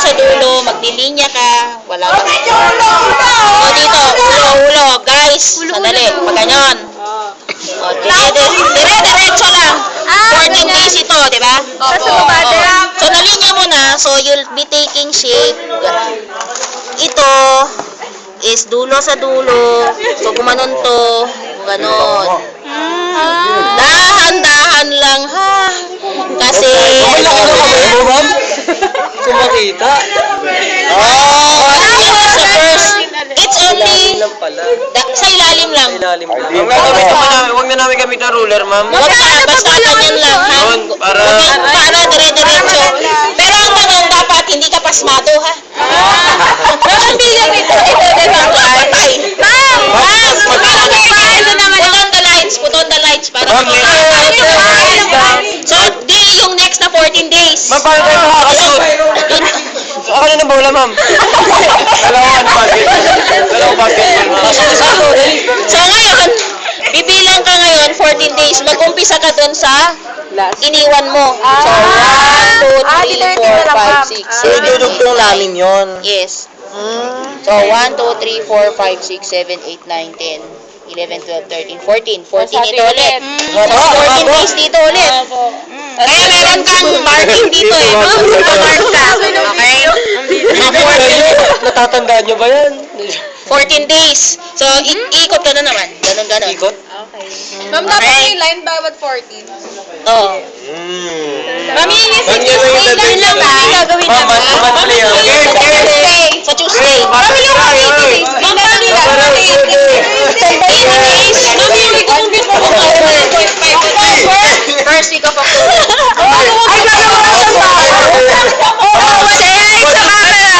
sa dulo, maglilinya ka, wala ka. O dito, ulo, guys. Sandali, pag ganyan. O, dire-diretso lang. 14 days ito, di ba? So, nalinya mo na, so you'll be taking shape. Ito is dulo sa dulo. So, gumanon to, ganon. Dahan-dahan lang, ha? Kasi... Kumakita. Sa first, it's only... Sa ilalim lang. Huwag na namin gamit ang ruler, ma'am. Huwag na, basta ganyan lang, ha? Para dire-diretso. Pero ang tanong, dapat hindi ka pasmado, ha? Ang bilang ito, diba? Patay. Ma'am! Put on the lights para so, di yung next na 14 days. Ma'am, paano tayo makakasunod? Ako na bola, ma'am. Dalawang basket. So, ngayon, bibilang ka ngayon, 14 days. Mag-umpisa ka dun sa iniwan mo. So, 1, 2, 3, 4, 5, 6, 7, 8. So, idudugtong namin yun. Yes. So, 1, 2, 3, 4, 5, 6, 7, 8, 9, 10. 11, 12, 13, 14. 14 ito ulit. 14 days dito ulit. Kaya meron kang marking dito eh. Mark ka. Okay? Natatandaan nyo ba yan? 14 days. So, ikot ka na naman. Ganon. Ikot? Okay. Ma'am, dapat yung line bawat 14. Oo. Ma'am, yung Ma'am, Tuesday yun lang ba? Gagawin Ma'am, naman. monthly, Sa Tuesday. Ma'am, yung 80 days. Ma'am, paano yung 80 days? Ma'am, yung ligungit mo kung ano. First week of October. Ay, gagawin mo sa bahay. Say hi sa camera.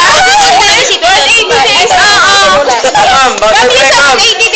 180 days. Oo. Ma'am, Ma'am, yung ma'am. 80